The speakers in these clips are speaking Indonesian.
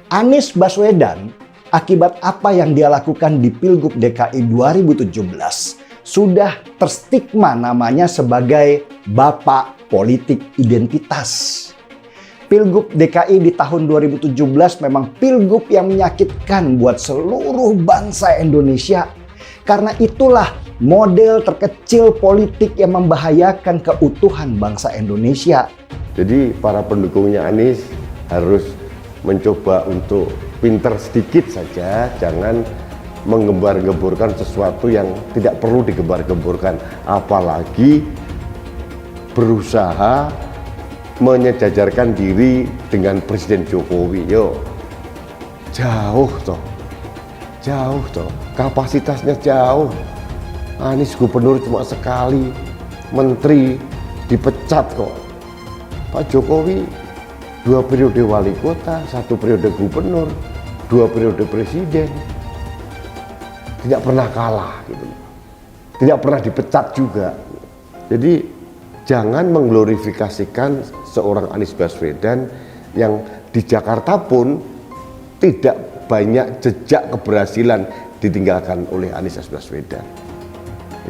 Anies Baswedan, akibat apa yang dia lakukan di Pilgub DKI 2017, sudah terstigma namanya sebagai bapak politik identitas. Pilgub DKI di tahun 2017 memang pilgub yang menyakitkan buat seluruh bangsa Indonesia. Karena itulah model terkecil politik yang membahayakan keutuhan bangsa Indonesia. Jadi para pendukungnya Anies harus mencoba untuk pinter sedikit saja, jangan menggembar-gemburkan sesuatu yang tidak perlu digembar-gemburkan, apalagi berusaha menyejajarkan diri dengan Presiden Jokowi. Yo, jauh toh, kapasitasnya jauh. Anies gubernur cuma sekali, menteri dipecat kok. Pak Jokowi 2 periode wali kota, 1 periode gubernur, 2 periode presiden, tidak pernah kalah gitu, tidak pernah dipecat juga. Jadi jangan mengglorifikasikan seorang Anies Baswedan yang di Jakarta pun tidak banyak jejak keberhasilan ditinggalkan oleh Anies Baswedan.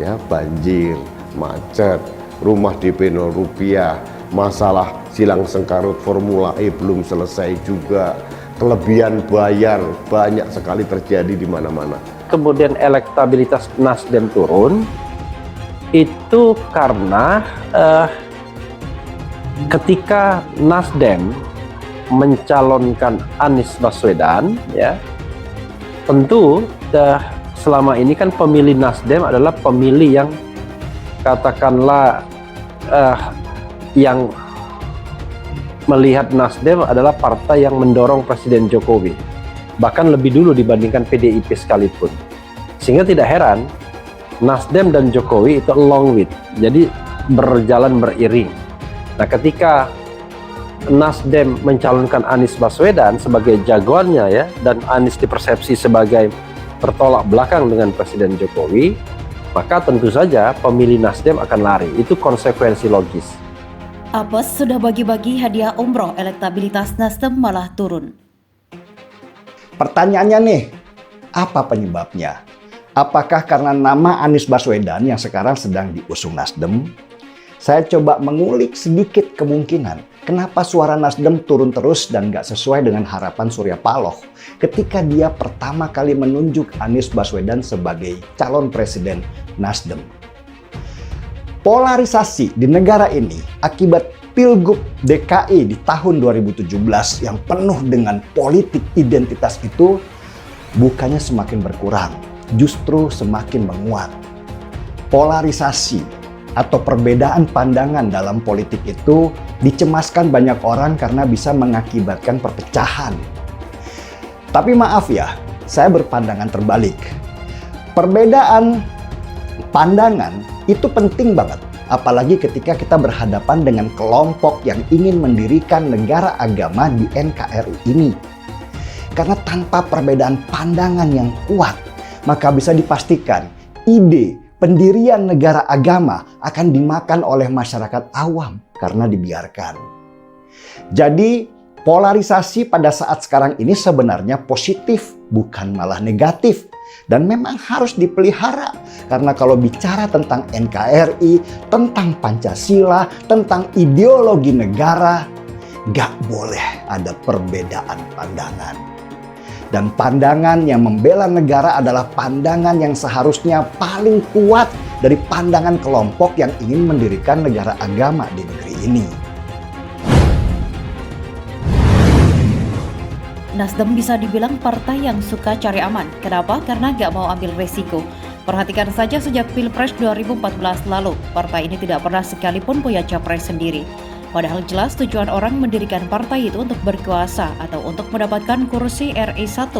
Ya, banjir, macet, rumah DP 0 rupiah, masalah silang sengkarut Formula E belum selesai juga, kelebihan bayar banyak sekali terjadi di mana-mana. Kemudian elektabilitas Nasdem turun, itu karena ketika Nasdem mencalonkan Anies Baswedan, ya tentu selama ini kan pemilih Nasdem adalah pemilih yang katakanlah yang melihat Nasdem adalah partai yang mendorong Presiden Jokowi, bahkan lebih dulu dibandingkan PDIP sekalipun. Sehingga tidak heran Nasdem dan Jokowi itu along with, jadi berjalan beriring. Nah, ketika Nasdem mencalonkan Anies Baswedan sebagai jagoannya, ya, dan Anies dipersepsi sebagai bertolak belakang dengan Presiden Jokowi, maka tentu saja pemilih Nasdem akan lari. Itu konsekuensi logis. Apes sudah bagi-bagi hadiah umroh, elektabilitas Nasdem malah turun. Pertanyaannya nih, apa penyebabnya? Apakah karena nama Anies Baswedan yang sekarang sedang diusung Nasdem? Saya coba mengulik sedikit kemungkinan kenapa suara Nasdem turun terus dan gak sesuai dengan harapan Surya Paloh ketika dia pertama kali menunjuk Anies Baswedan sebagai calon presiden Nasdem. Polarisasi di negara ini akibat Pilgub DKI di tahun 2017 yang penuh dengan politik identitas itu bukannya semakin berkurang, justru semakin menguat. Polarisasi atau perbedaan pandangan dalam politik itu dicemaskan banyak orang karena bisa mengakibatkan perpecahan. Tapi maaf ya, saya berpandangan terbalik. Perbedaan pandangan itu penting banget, apalagi ketika kita berhadapan dengan kelompok yang ingin mendirikan negara agama di NKRI ini. Karena tanpa perbedaan pandangan yang kuat, maka bisa dipastikan ide pendirian negara agama akan dimakan oleh masyarakat awam karena dibiarkan. Jadi polarisasi pada saat sekarang ini sebenarnya positif, bukan malah negatif. Dan memang harus dipelihara. Karena kalau bicara tentang NKRI, tentang Pancasila, tentang ideologi negara, gak boleh ada perbedaan pandangan. Dan pandangan yang membela negara adalah pandangan yang seharusnya paling kuat dari pandangan kelompok yang ingin mendirikan negara agama di negeri ini. Nasdem bisa dibilang partai yang suka cari aman. Kenapa? Karena gak mau ambil resiko. Perhatikan saja sejak Pilpres 2014 lalu, partai ini tidak pernah sekalipun punya capres sendiri. Padahal jelas tujuan orang mendirikan partai itu untuk berkuasa atau untuk mendapatkan kursi RI 1.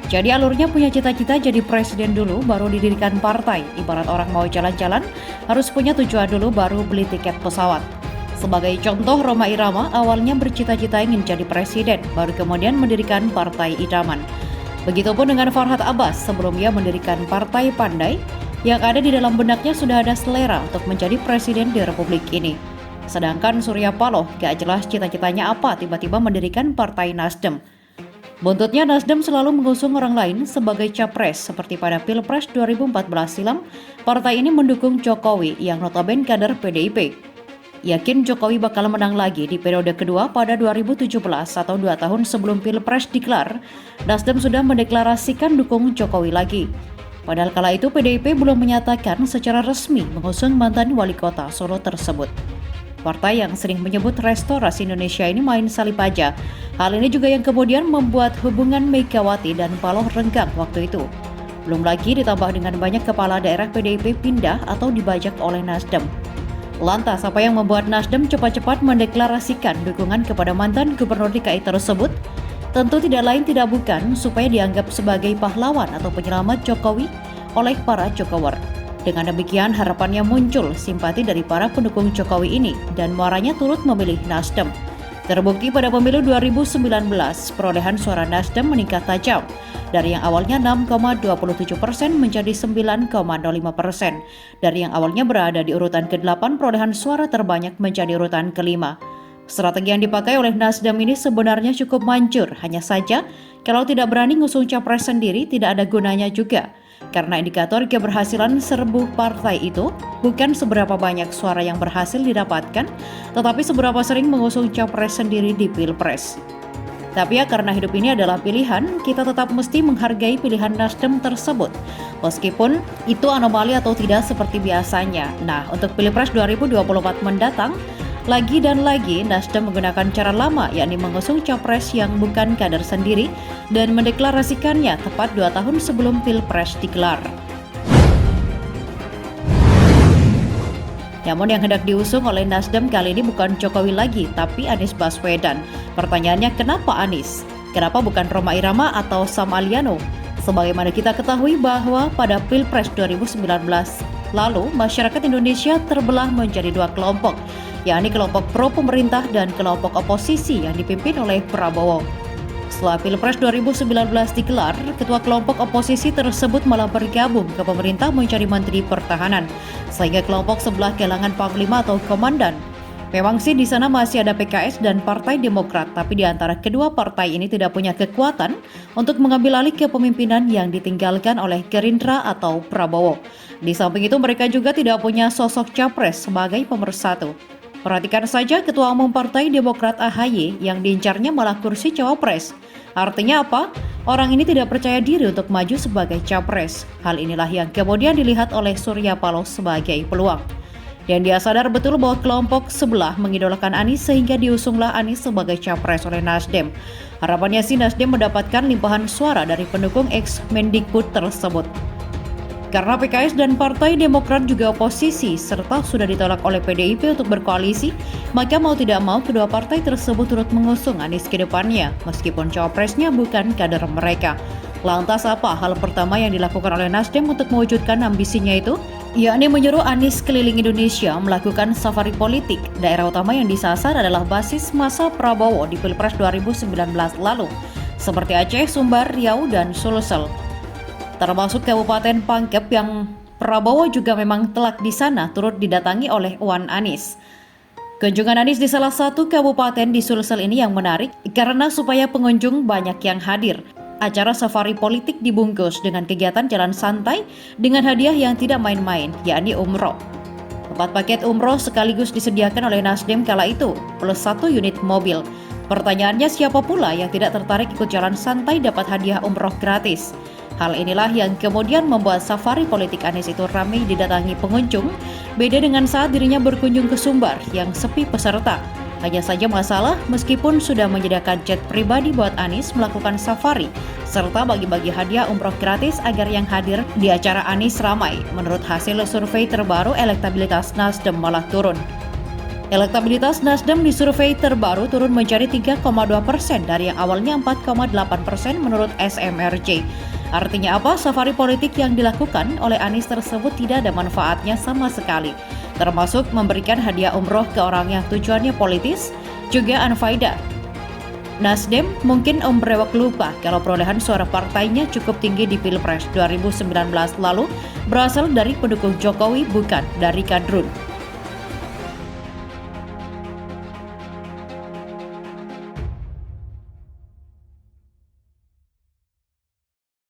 Jadi alurnya punya cita-cita jadi presiden dulu baru didirikan partai. Ibarat orang mau jalan-jalan harus punya tujuan dulu baru beli tiket pesawat. Sebagai contoh, Rhoma Irama awalnya bercita-cita ingin jadi presiden, baru kemudian mendirikan Partai Idaman. Begitupun dengan Farhad Abbas, sebelum ia mendirikan Partai Pandai, yang ada di dalam benaknya sudah ada selera untuk menjadi presiden di Republik ini. Sedangkan Surya Paloh gak jelas cita-citanya apa tiba-tiba mendirikan Partai Nasdem. Buntutnya Nasdem selalu mengusung orang lain sebagai capres seperti pada Pilpres 2014 silam, partai ini mendukung Jokowi yang notabene kader PDIP. Yakin Jokowi bakal menang lagi di periode kedua pada 2017 atau 2 tahun sebelum Pilpres dikelar, Nasdem sudah mendeklarasikan dukung Jokowi lagi. Padahal kala itu PDIP belum menyatakan secara resmi mengusung mantan wali kota Solo tersebut. Partai yang sering menyebut Restorasi Indonesia ini main salib aja. Hal ini juga yang kemudian membuat hubungan Megawati dan Paloh renggang waktu itu. Belum lagi ditambah dengan banyak kepala daerah PDIP pindah atau dibajak oleh Nasdem. Lantas, apa yang membuat Nasdem cepat-cepat mendeklarasikan dukungan kepada mantan gubernur DKI tersebut? Tentu tidak lain tidak bukan supaya dianggap sebagai pahlawan atau penyelamat Jokowi oleh para Jokower. Dengan demikian, harapannya muncul simpati dari para pendukung Jokowi ini dan muaranya turut memilih Nasdem. Terbukti pada pemilu 2019, perolehan suara Nasdem meningkat tajam dari yang awalnya 6,27% menjadi 9,05%. Dari yang awalnya berada di urutan ke-8, perolehan suara terbanyak menjadi urutan ke-5. Strategi yang dipakai oleh Nasdem ini sebenarnya cukup manjur, hanya saja kalau tidak berani ngusung capres sendiri tidak ada gunanya juga. Karena indikator keberhasilan serbu partai itu bukan seberapa banyak suara yang berhasil didapatkan, tetapi seberapa sering mengusung capres sendiri di Pilpres. Tapi ya karena hidup ini adalah pilihan, kita tetap mesti menghargai pilihan Nasdem tersebut, meskipun itu anomali atau tidak seperti biasanya. Nah, untuk Pilpres 2024 mendatang, lagi dan lagi Nasdem menggunakan cara lama, yakni mengusung capres yang bukan kader sendiri dan mendeklarasikannya tepat 2 tahun sebelum Pilpres digelar. Namun yang hendak diusung oleh Nasdem kali ini bukan Jokowi lagi, tapi Anies Baswedan. Pertanyaannya, kenapa Anies? Kenapa bukan Rhoma Irama atau Sam Aliano? Sebagaimana kita ketahui bahwa pada Pilpres 2019 lalu, masyarakat Indonesia terbelah menjadi 2 kelompok, yakni kelompok pro pemerintah dan kelompok oposisi yang dipimpin oleh Prabowo. Setelah Pilpres 2019 digelar, ketua kelompok oposisi tersebut malah bergabung ke pemerintah menjadi Menteri Pertahanan, sehingga kelompok sebelah kehilangan panglima atau komandan. Memang sih di sana masih ada PKS dan Partai Demokrat, tapi di antara kedua partai ini tidak punya kekuatan untuk mengambil alih kepemimpinan yang ditinggalkan oleh Gerindra atau Prabowo. Di samping itu mereka juga tidak punya sosok capres sebagai pemersatu. Perhatikan saja Ketua Umum Partai Demokrat AHY yang diincarnya malah kursi cawapres. Artinya apa? Orang ini tidak percaya diri untuk maju sebagai capres. Hal inilah yang kemudian dilihat oleh Surya Paloh sebagai peluang. Dan dia sadar betul bahwa kelompok sebelah mengidolakan Anies sehingga diusunglah Anies sebagai capres oleh Nasdem. Harapannya sih Nasdem mendapatkan limpahan suara dari pendukung ex-Mendikbud tersebut. Karena PKS dan Partai Demokrat juga oposisi serta sudah ditolak oleh PDIP untuk berkoalisi, maka mau tidak mau kedua partai tersebut turut mengusung Anies ke depannya, meskipun cawapresnya bukan kader mereka. Lantas apa hal pertama yang dilakukan oleh Nasdem untuk mewujudkan ambisinya itu? Yakni menyuruh Anies keliling Indonesia melakukan safari politik. Daerah utama yang disasar adalah basis masa Prabowo di Pilpres 2019 lalu, seperti Aceh, Sumbar, Riau, dan Sulsel. Termasuk Kabupaten Pangkep yang Prabowo juga memang telak di sana turut didatangi oleh Wan Anies. Kunjungan Anies di salah satu kabupaten di Sulsel ini yang menarik karena supaya pengunjung banyak yang hadir. Acara safari politik dibungkus dengan kegiatan jalan santai dengan hadiah yang tidak main-main, yakni umroh. 4 paket umroh sekaligus disediakan oleh Nasdem kala itu, plus 1 unit mobil. Pertanyaannya, siapa pula yang tidak tertarik ikut jalan santai dapat hadiah umroh gratis? Hal inilah yang kemudian membuat safari politik Anies itu ramai didatangi pengunjung, beda dengan saat dirinya berkunjung ke Sumbar yang sepi peserta. Hanya saja masalah, meskipun sudah menyediakan jet pribadi buat Anies melakukan safari, serta bagi-bagi hadiah umroh gratis agar yang hadir di acara Anies ramai. Menurut hasil survei terbaru, elektabilitas Nasdem malah turun. Elektabilitas Nasdem di survei terbaru turun menjadi 3,2% dari yang awalnya 4,8% menurut SMRJ. Artinya apa? Safari politik yang dilakukan oleh Anies tersebut tidak ada manfaatnya sama sekali, termasuk memberikan hadiah umroh ke orang yang tujuannya politis, juga unfaedah. Nasdem mungkin brewok lupa kalau perolehan suara partainya cukup tinggi di Pilpres 2019 lalu berasal dari pendukung Jokowi bukan dari kadrun.